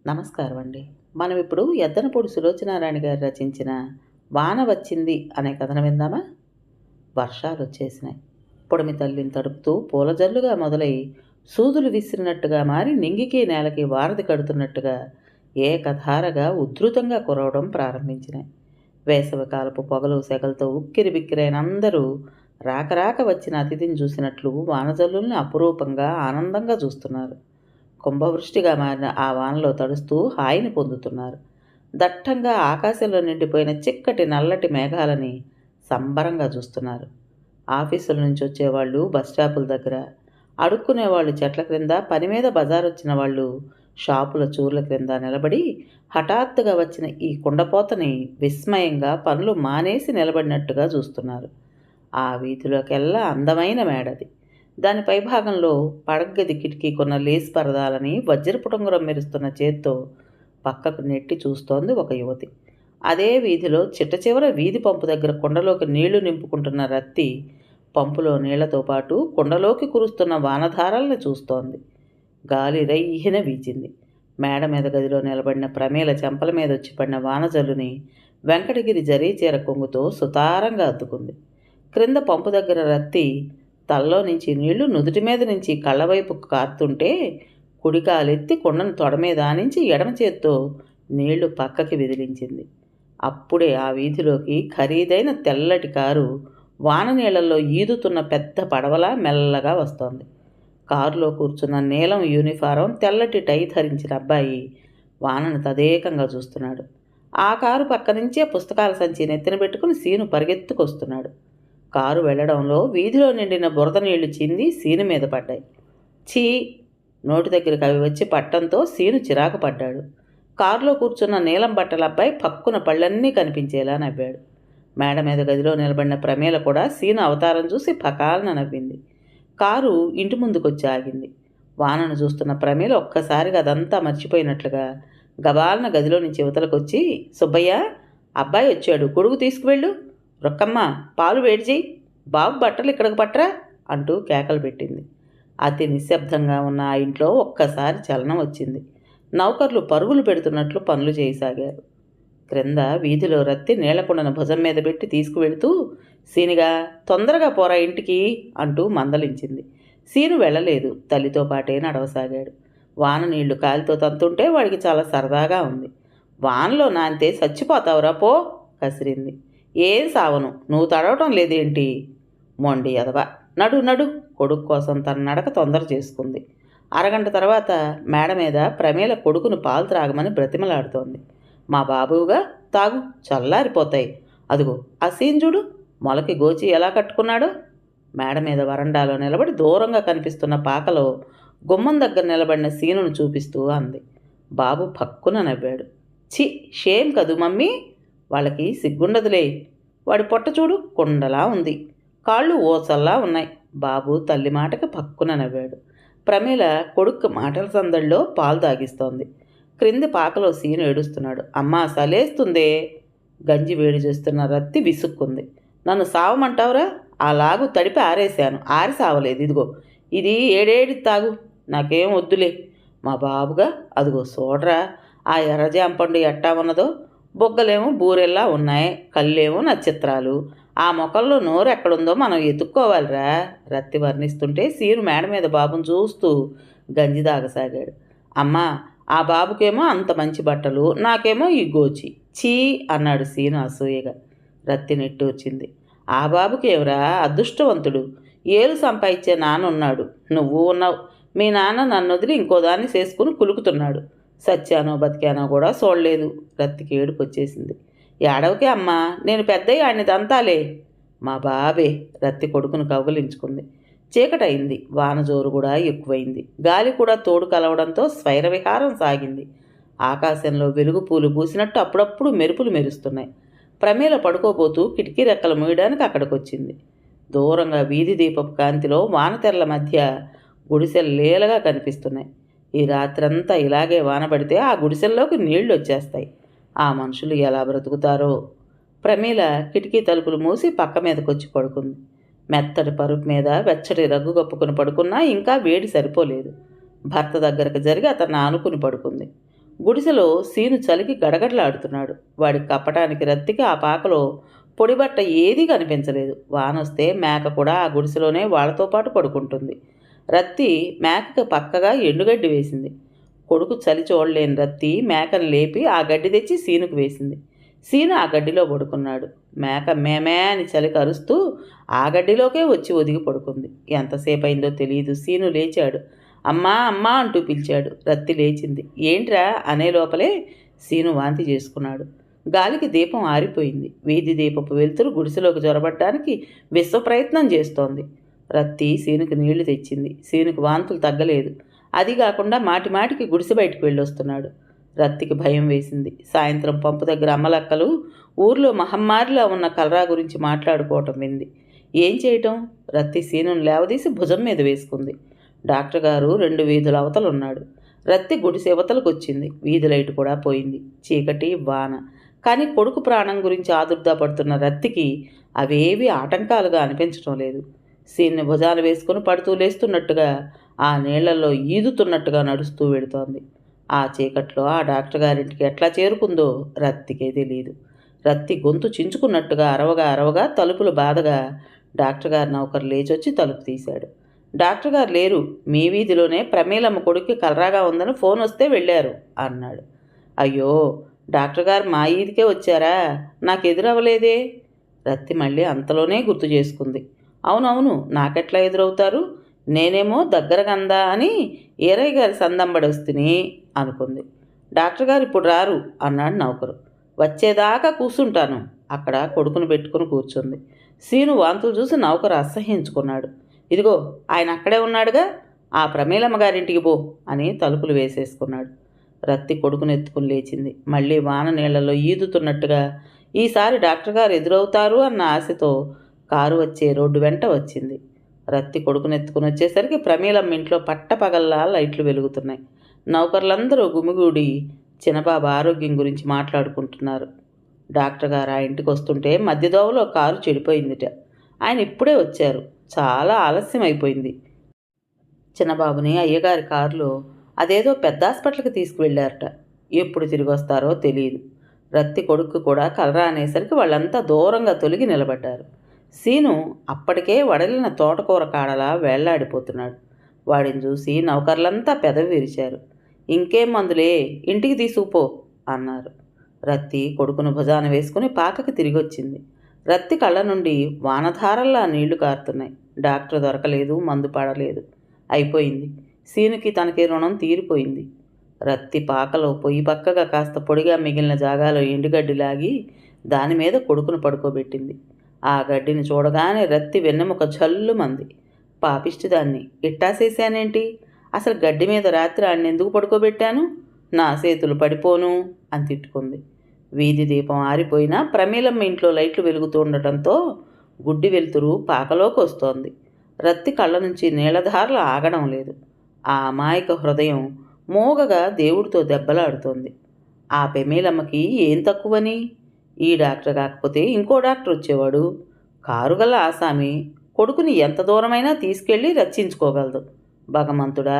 నమస్కారం అండి. మనం ఇప్పుడు ఎద్దనపూడి సులోచనారాణి గారు రచించిన 'వాన వచ్చింది' అనే కథను విందామా? వర్షాలొచ్చేసినాయి. పొడిమి తల్లిని తడుపుతూ పూలజల్లుగా మొదలై సూదులు విసిరినట్టుగా మారి నింగికి నేలకి వారధి కడుతున్నట్టుగా ఏకధారగా ఉధృతంగా కురవడం ప్రారంభించినాయి. వేసవికాలపు పొగలు సెగలతో ఉక్కిరిబిక్కిరైన అందరూ రాక రాక వచ్చిన అతిథిని చూసినట్లు వానజల్లుల్ని అపురూపంగా ఆనందంగా చూస్తున్నారు. కుంభవృష్టిగా మారిన ఆ వానలో తడుస్తూ హాయిని పొందుతున్నారు. దట్టంగా ఆకాశంలో నిండిపోయిన చిక్కటి నల్లటి మేఘాలని సంబరంగా చూస్తున్నారు. ఆఫీసుల నుంచి వచ్చేవాళ్ళు బస్టాపుల దగ్గర, అడుక్కునేవాళ్ళు చెట్ల క్రింద, పని మీద బజారొచ్చిన వాళ్ళు షాపుల చూర్ల క్రింద నిలబడి హఠాత్తుగా వచ్చిన ఈ కుండపోతని విస్మయంగా పనులు మానేసి నిలబడినట్టుగా చూస్తున్నారు. ఆ వీధిలోకెల్లా అందమైన మేడది. దాని పైభాగంలో పడగ్గది కిటికీకున్న లేస్ పరదాలని వజ్రపుటుంగరం మెరుస్తున్న చేత్తో పక్కకు నెట్టి చూస్తోంది ఒక యువతి. అదే వీధిలో చిట్టచివర వీధి పంపు దగ్గర కుండలోకి నీళ్లు నింపుకుంటున్న రత్తి పంపులో నీళ్లతో పాటు కుండలోకి కురుస్తున్న వానధారల్ని చూస్తోంది. గాలి రయ్యిన వీచింది. మేడ మీద గదిలో నిలబడిన ప్రమేల చెంపల మీద వచ్చి పడిన వానజల్లుని వెంకటగిరి జరీ చీర కొంగుతో సుతారంగా అద్దుకుంది. క్రింద పంపు దగ్గర రత్తి తల్లో నుంచి నీళ్లు నుదుటి మీద నుంచి కళ్ళవైపుకు కారుతుంటే కుడికాలెత్తి కుండను తొడ మీద ఆనించి ఎడమ చేత్తో నీళ్లు పక్కకి విదిలించింది. అప్పుడే ఆ వీధిలోకి ఖరీదైన తెల్లటి కారు వాన నీళ్లలో ఈదుతున్న పెద్ద పడవలా మెల్లగా వస్తోంది. కారులో కూర్చున్న నీలం యూనిఫారం తెల్లటి టై ధరించిన అబ్బాయి వానను తదేకంగా చూస్తున్నాడు. ఆ కారు పక్క నుంచే పుస్తకాల సంచి నెత్తిన పెట్టుకుని సీను పరిగెత్తుకొస్తున్నాడు. కారు వెళ్లడంలో వీధిలో నిండిన బురద నీళ్లు చింది సీను మీద పడ్డాయి. ఛీ! నోటి దగ్గరికి అవి వచ్చి పట్టంతో సీను చిరాకు పడ్డాడు. కారులో కూర్చున్న నీలం బట్టల అబ్బాయి పక్కున పళ్ళన్నీ కనిపించేలా నవ్వాడు. మేడ మీద గదిలో నిలబడిన ప్రమేల కూడా సీను అవతారం చూసి పకాలన నవ్వింది. కారు ఇంటి ముందుకొచ్చి ఆగింది. వానను చూస్తున్న ప్రమేల ఒక్కసారిగా అదంతా మర్చిపోయినట్లుగా గబాలన గదిలో నుంచి యువతలకొచ్చి, సుబ్బయ్య, అబ్బాయి వచ్చాడు, గొడుగు తీసుకువెళ్ళు, రొక్కమ్మ పాలు వేడి చేయి, బాబు బట్టలు ఇక్కడికి పట్టరా అంటూ కేకలు పెట్టింది. అతి నిశ్శబ్దంగా ఉన్న ఆ ఇంట్లో ఒక్కసారి చలనం వచ్చింది. నౌకర్లు పరుగులు పెడుతున్నట్లు పనులు చేయసాగారు. క్రింద వీధిలో రత్తి నీళ్లకుండను భుజం మీద పెట్టి తీసుకువెళుతూ, సీనిగా తొందరగా పోరా ఇంటికి అంటూ మందలించింది. సీను వెళ్ళలేదు, తల్లితో పాటే నడవసాగాడు. వాన నీళ్లు కాలితో తంతుంటే వాడికి చాలా సరదాగా ఉంది. వానలో నాంతే చచ్చిపోతావురా పో కసిరింది. ఏం సావను, నువ్వు తడవటం లేదేంటి? మొండి ఎదవ, నడు నడు. కొడుకు కోసం తన నడక తొందర చేసుకుంది. అరగంట తర్వాత మేడ మీద ప్రమేల కొడుకును పాలు త్రాగమని బ్రతిమలాడుతోంది. మా బాబుగా తాగు, చల్లారిపోతాయి. అదిగో ఆ సీన్ చూడు, మొలకి గోచి ఎలా కట్టుకున్నాడో. మేడ మీద వరండాలో నిలబడి దూరంగా కనిపిస్తున్న పాకలో గుమ్మం దగ్గర నిలబడిన సీనును చూపిస్తూ అంది. బాబు పక్కున నవ్వాడు. ఛీ, షేమ్ కదూ మమ్మీ, వాళ్ళకి సిగ్గుండదులే. వాడి పొట్ట చూడు, కుండలా ఉంది, కాళ్ళు ఓసల్లా ఉన్నాయి. బాబు తల్లి మాటకి పక్కున నవ్వాడు. ప్రమీల కొడుకు మాటల సందడిలో పాలు తాగిస్తోంది. క్రింది పాకలో సీను ఏడుస్తున్నాడు. అమ్మా సలేస్తుందే. గంజి వేడి చేస్తున్న రత్తి విసుక్కుంది. నన్ను సావమంటావురా? ఆ లాగు తడిపి ఆరేశాను, ఆరి సావలేదు. ఇదిగో ఇది ఏడేడి తాగు, నాకేం వద్దులే. మా బాబుగా అదిగో చూడరా, ఆ ఎర్రజాంపండు ఎట్టా ఉన్నదో. బొగ్గలేమో బూరెల్లా ఉన్నాయి, కళ్ళేమో నక్షత్రాలు. ఆ మొక్కల్లో నోరు ఎక్కడుందో మనం ఎత్తుక్కోవాలిరా. రత్తి వర్ణిస్తుంటే సీను మేడ మీద బాబును చూస్తూ గంజి దాగసాగాడు. అమ్మా, ఆ బాబుకేమో అంత మంచి బట్టలు, నాకేమో ఈ గోచి. ఛీ అన్నాడు సీను అసూయగా. రత్తి నెట్టూర్చింది. ఆ బాబుకేవరా, అదృష్టవంతుడు, ఏలు సంపాదించే నాన్న ఉన్నాడు, నువ్వు ఉన్నావు. మీ నాన్న నన్ను వదిలి ఇంకో దాన్ని చేసుకుని కులుకుతున్నాడు. సత్యానో బతికానో కూడా చూడలేదు. రత్తికి ఏడుపు వచ్చేసింది. ఏడవకే అమ్మా, నేను పెద్దయ్య ఆడిని దంతాలే. మా బాబే. రత్తి కొడుకును కౌగిలించుకుంది. చీకటయింది. వాన జోరు కూడా ఎక్కువైంది. గాలి కూడా తోడు కలవడంతో స్వైర విహారం సాగింది. ఆకాశంలో వెలుగు పూలు పూసినట్టు అప్పుడప్పుడు మెరుపులు మెరుస్తున్నాయి. ప్రమేల పడుకోబోతూ కిటికీ రెక్కలు మూయడానికి అక్కడికొచ్చింది. దూరంగా వీధి దీపపు కాంతిలో వానతెరల మధ్య గుడిసెలు లీలగా కనిపిస్తున్నాయి. ఈ రాత్రంతా ఇలాగే వాన పడితే ఆ గుడిసెల్లోకి నీళ్లు వచ్చేస్తాయి. ఆ మనుషులు ఎలా బ్రతుకుతారో. ప్రమీల కిటికీ తలుపులు మూసి పక్క మీదకొచ్చి పడుకుంది. మెత్తటి పరుపు మీద వెచ్చటి రగ్గు కప్పుకుని పడుకున్నా ఇంకా వేడి సరిపోలేదు. భర్త దగ్గరకు జరిగి అతన్ని ఆనుకుని పడుకుంది. గుడిసెలో సీను చలికి గడగడలాడుతున్నాడు. వాడికి కప్పటానికి రత్తికి ఆ పాకలో పొడిబట్ట ఏదీ కనిపించలేదు. వానొస్తే మేక కూడా ఆ గుడిసెలోనే వాళ్ళతో పాటు పడుకుంటుంది. రత్తి మేకకి పక్కగా ఎండుగడ్డి వేసింది. కొడుకు చలి చూడలేని రత్తి మేకను లేపి ఆ గడ్డి తెచ్చి సీనుకు వేసింది. సీను ఆ గడ్డిలో పడుకున్నాడు. మేక మేమే అని చలికి అరుస్తూ ఆ గడ్డిలోకే వచ్చి ఒదిగి పడుకుంది. ఎంతసేపు అయిందో తెలియదు. సీను లేచాడు. అమ్మా అమ్మా అంటూ పిలిచాడు. రత్తి లేచింది. ఏంట్రా అనే లోపలే సీను వాంతి చేసుకున్నాడు. గాలికి దీపం ఆరిపోయింది. వీధి దీపపు వెలుతురు గుడిసెలోకి జొరబడ్డానికి విశ్వ ప్రయత్నం చేస్తోంది. రత్తి సీనుకు నీళ్లు తెచ్చింది. సీనుకు వాంతులు తగ్గలేదు. అది కాకుండా మాటిమాటికి గుడిసె బయటికి వెళ్ళొస్తున్నాడు. రత్తికి భయం వేసింది. సాయంత్రం పంపు దగ్గర అమ్మలక్కలు ఊర్లో మహమ్మారిలా ఉన్న కలరా గురించి మాట్లాడుకోవటం వింది. ఏం చేయటం? రత్తి సీనును లేవదీసి భుజం మీద వేసుకుంది. డాక్టర్ గారు 2 వీధుల అవతలున్నాడు. రత్తి గుడిసె అవతలకు వచ్చింది. వీధి లైటు కూడా పోయింది. చీకటి, వాన. కానీ కొడుకు ప్రాణం గురించి ఆదుర్దా పడుతున్న రత్తికి అవేవీ ఆటంకాలుగా అనిపించటం లేదు. సీన్ని భుజాలు వేసుకుని పడుతూ లేస్తున్నట్టుగా, ఆ నీళ్లలో ఈదుతున్నట్టుగా నడుస్తూ వెడుతోంది. ఆ చీకట్లో ఆ డాక్టర్ గారింటికి ఎట్లా చేరుకుందో రత్తికే తెలియదు. రత్తి గొంతు చించుకున్నట్టుగా అరవగా తలుపులు బాధగా డాక్టర్ గారి నౌకరు లేచొచ్చి తలుపు తీశాడు. డాక్టర్ గారు లేరు. మీ వీధిలోనే ప్రమీలమ్మ కొడుక్కి కలరాగా ఉందని ఫోన్ వస్తే వెళ్ళారు అన్నాడు. అయ్యో, డాక్టర్ గారు మా ఈదికే వచ్చారా? నాకు ఎదురవ్వలేదే. రత్తి మళ్ళీ అంతలోనే గుర్తు చేసుకుంది. అవునవును, నాకెట్లా ఎదురవుతారు? నేనేమో దగ్గరగందా అని ఈరయ్య గారి సందంబడి వస్తుని అనుకుంది. డాక్టర్ గారు ఇప్పుడు రారు అన్నాడు నౌకరు. వచ్చేదాకా కూర్చుంటాను. అక్కడ కొడుకును పెట్టుకుని కూర్చుంది. సీను వాంతులు చూసి నౌకరు అసహ్యించుకున్నాడు. ఇదిగో ఆయన అక్కడే ఉన్నాడుగా, ఆ ప్రమీలమ్మ గారింటికి పో అని తలుపులు వేసేసుకున్నాడు. రత్తి కొడుకును ఎత్తుకుని లేచింది. మళ్ళీ వాన నీళ్లలో ఈదుతున్నట్టుగా ఈసారి డాక్టర్ గారు ఎదురవుతారు అన్న ఆశతో కారు వచ్చే రోడ్డు వెంట వచ్చింది. రత్తి కొడుకును ఎత్తుకుని వచ్చేసరికి ప్రమీలమ్మ ఇంట్లో పట్టపగల్లా లైట్లు వెలుగుతున్నాయి. నౌకర్లందరూ గుమిగూడి చిన్నబాబు ఆరోగ్యం గురించి మాట్లాడుకుంటున్నారు. డాక్టర్ గారు ఆ ఇంటికి వస్తుంటే మధ్యదోవలో కారు చెడిపోయిందిట. ఆయన ఇప్పుడే వచ్చారు. చాలా ఆలస్యం అయిపోయింది. చిన్నబాబుని అయ్యగారి కారులో అదేదో పెద్ద హాస్పిటల్కి తీసుకువెళ్ళారట. ఎప్పుడు తిరిగి వస్తారో తెలియదు. రత్తి కొడుకు కూడా కలరా అనేసరికి వాళ్ళంతా దూరంగా తొలగి నిలబడ్డారు. సీను అప్పటికే వడలిన తోటకూర కాడలా వేళ్లాడిపోతున్నాడు. వాడిని చూసి నౌకర్లంతా పెదవి విరిచారు. ఇంకేం మందులే, ఇంటికి తీసుకుపో అన్నారు. రత్తి కొడుకును భుజాన వేసుకుని పాకకి తిరిగి వచ్చింది. రత్తి కళ్ళ నుండి వానధారల్లా నీళ్లు కారుతున్నాయి. డాక్టర్ దొరకలేదు, మందు పడలేదు. అయిపోయింది. సీనుకి తనకి రుణం తీరిపోయింది. రత్తి పాకలో పొయ్యి పక్కగా కాస్త పొడిగా మిగిలిన జాగాలో ఎండుగడ్డి లాగి దానిమీద కొడుకును పడుకోబెట్టింది. ఆ గడ్డిని చూడగానే రత్తి వెన్నెముక జల్లుమంది. పాపిష్టిదాన్ని ఇట్టాసేసానేంటి? అసలు గడ్డి మీద రాత్రి ఆడినెందుకు పడుకోబెట్టాను? నా చేతులు పడిపోను అని తిట్టుకుంది. వీధి దీపం ఆరిపోయినా ప్రమీలమ్మ ఇంట్లో లైట్లు వెలుగుతూ ఉండటంతో గుడ్డి వెలుతురు పాకలోకి వస్తోంది. రత్తి కళ్ళ నుంచి నీళ్లధారలు ఆగడం లేదు. ఆ అమాయక హృదయం మోగగా దేవుడితో దెబ్బలాడుతోంది. ఆ ప్రమీలమ్మకి ఏం తక్కువని? ఈ డాక్టర్ కాకపోతే ఇంకో డాక్టర్ వచ్చేవాడు. కారుగల ఆసామి కొడుకుని ఎంత దూరమైనా తీసుకెళ్ళి రక్షించుకోగలదు. భగవంతుడా,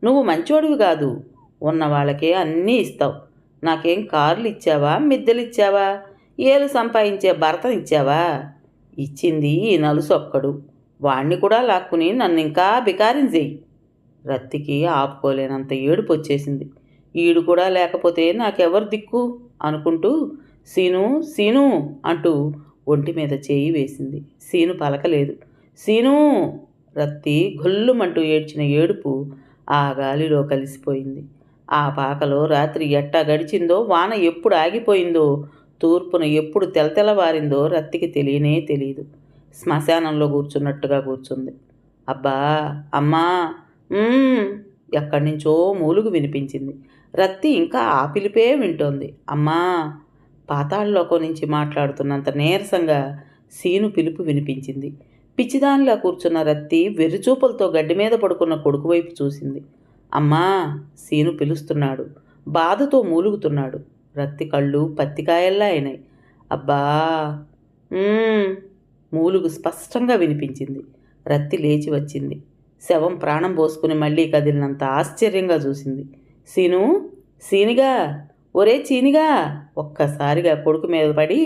నువ్వు మంచోడివి కాదు. ఉన్న వాళ్ళకే అన్నీ ఇస్తావు. నాకేం కార్లు ఇచ్చావా, మిద్దెలిచ్చావా, ఏలు సంపాదించే భర్తనిచ్చావా? ఇచ్చింది ఈ నలుసొక్కడు. వాణ్ణి కూడా లాక్కుని నన్ను ఇంకా బికారిని చెయ్యి. రత్తికి ఆపుకోలేనంత ఏడుపు వచ్చేసింది. ఈడు కూడా లేకపోతే నాకెవరు దిక్కు అనుకుంటూ సీను సీను అంటూ ఒంటి మీద చేయి వేసింది. సీను పలకలేదు. సీను! రత్తి గొల్లుమంటూ ఏడ్చిన ఏడుపు ఆ గాలిలో కలిసిపోయింది. ఆ పాకలో రాత్రి ఎట్టా గడిచిందో, వాన ఎప్పుడు ఆగిపోయిందో, తూర్పున ఎప్పుడు తెలతెలవారిందో రత్తికి తెలియనే తెలియదు. శ్మశానంలో కూర్చున్నట్టుగా కూర్చుంది. అబ్బా, అమ్మా, ఎక్కడి నుంచో మూలుగు వినిపించింది. రత్తి ఇంకా ఆ పిలిపే వింటోంది. అమ్మా! పాతాళలోకం నుంచి మాట్లాడుతున్నంత నీరసంగా సీను పిలుపు వినిపించింది. పిచ్చిదానిలా కూర్చున్న రత్తి వెర్రిచూపులతో గడ్డి మీద పడుకున్న కొడుకు వైపు చూసింది. అమ్మా! సీను పిలుస్తున్నాడు. బాధతో మూలుగుతున్నాడు. రత్తి కళ్ళు పత్తికాయల్లా అయినాయి. అబ్బా! మూలుగు స్పష్టంగా వినిపించింది. రత్తి లేచి వచ్చింది. శవం ప్రాణం పోసుకుని మళ్ళీ కదిలినంత ఆశ్చర్యంగా చూసింది. సీను సీనిగా, ఒరే చీనిగా! ఒక్కసారిగా కొడుకు మీద పడి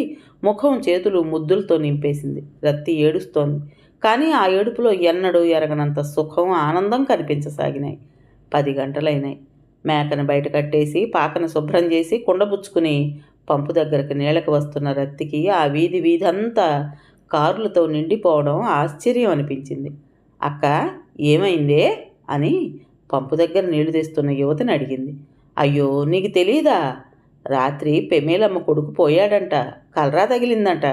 ముఖం చేతులు ముద్దులతో నింపేసింది. రత్తి ఏడుస్తోంది. కానీ ఆ ఏడుపులో ఎన్నడూ ఎరగనంత సుఖం, ఆనందం కనిపించసాగినాయి. 10 గంటలైనాయి. మేకను బయట కట్టేసి పాకను శుభ్రం చేసి కుండబుచ్చుకుని పంపు దగ్గరకు నీళ్ళకి వస్తున్న రత్తికి ఆ వీధి వీధంతా కారులతో నిండిపోవడం ఆశ్చర్యం అనిపించింది. అక్క, ఏమైందే అని పంపు దగ్గర నీళ్లు తెస్తున్న యువతిని అడిగింది. అయ్యో, నీకు తెలీదా? రాత్రి పెమేలమ్మ కొడుకు పోయాడంట, కలరా తగిలిందంట.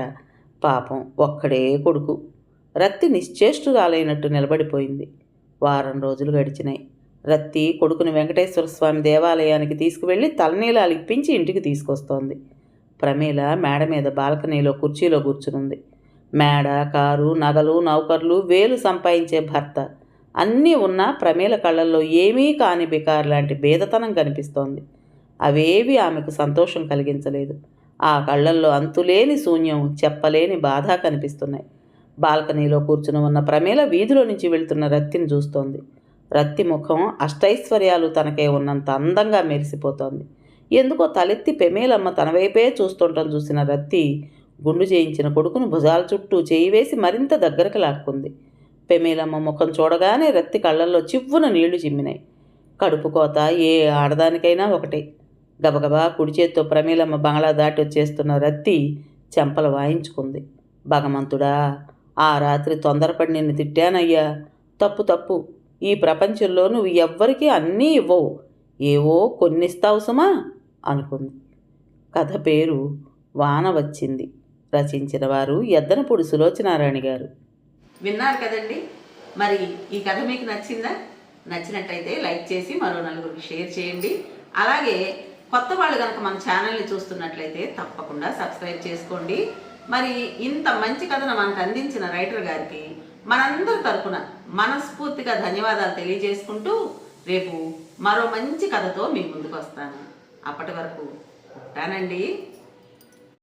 పాపం, ఒక్కడే కొడుకు. రత్తి నిశ్చేష్టురాలైనట్టు నిలబడిపోయింది. వారం రోజులు గడిచినాయి. రత్తి కొడుకుని వెంకటేశ్వర స్వామి దేవాలయానికి తీసుకువెళ్ళి తలనీలాలు ఇప్పించి ఇంటికి తీసుకొస్తోంది. ప్రమీల మేడ మీద బాల్కనీలో కుర్చీలో కూర్చునుంది. మేడ, కారు, నగలు, నౌకర్లు, వేలు సంపాదించే భర్త అన్నీ ఉన్నా ప్రమీల కళ్ళల్లో ఏమీ కాని బికార్ లాంటి బేదతనం కనిపిస్తోంది. అవేవి ఆమెకు సంతోషం కలిగించలేదు. ఆ కళ్ళల్లో అంతులేని శూన్యం, చెప్పలేని బాధ కనిపిస్తున్నాయి. బాల్కనీలో కూర్చుని ఉన్న ప్రమీల వీధిలో నుంచి వెళ్తున్న రత్తిని చూస్తోంది. రత్తి ముఖం అష్టైశ్వర్యాలు తనకే ఉన్నంత అందంగా మెరిసిపోతోంది. ఎందుకో తలెత్తి పెమేలమ్మ తన వైపే చూస్తుండటం చూసిన రత్తి గుండు చేయించిన కొడుకును భుజాల చుట్టూ చేయి వేసి మరింత దగ్గరకు లాక్కుంది. పెమేలమ్మ ముఖం చూడగానే రత్తి కళ్ళల్లో చివ్వున నీళ్లు చిమ్మినాయి. కడుపు కోత ఏ ఆడదానికైనా ఒకటే. గబగబా కుడి చేత్తో ప్రమీలమ్మ బంగ్లా దాటి వచ్చేస్తున్న రత్తి చెంపలు వాయించుకుంది. భగవంతుడా, ఆ రాత్రి తొందరపడి నిన్ను తిట్టానయ్యా. తప్పు తప్పు. ఈ ప్రపంచంలో నువ్వు ఎవ్వరికీ అన్నీ ఇవ్వవు, ఏవో కొన్నిస్తావు సుమా అనుకుంది. కథ పేరు వాన వచ్చింది. రచించిన వారు ఎద్దనపూడి సులోచనారాణి గారు. విన్నారు కదండి. మరి ఈ కథ మీకు నచ్చిందా? నచ్చినట్టయితే లైక్ చేసి మరో నలుగురికి షేర్ చేయండి. అలాగే కొత్త వాళ్ళు కనుక మన ఛానల్ని చూస్తున్నట్లయితే తప్పకుండా సబ్స్క్రైబ్ చేసుకోండి. మరి ఇంత మంచి కథను మనకు అందించిన రైటర్ గారికి మనందరి తరపున మనస్ఫూర్తిగా ధన్యవాదాలు తెలియజేసుకుంటూ రేపు మరో మంచి కథతో మీ ముందుకు వస్తాను. అప్పటి వరకు ఉంటానండి.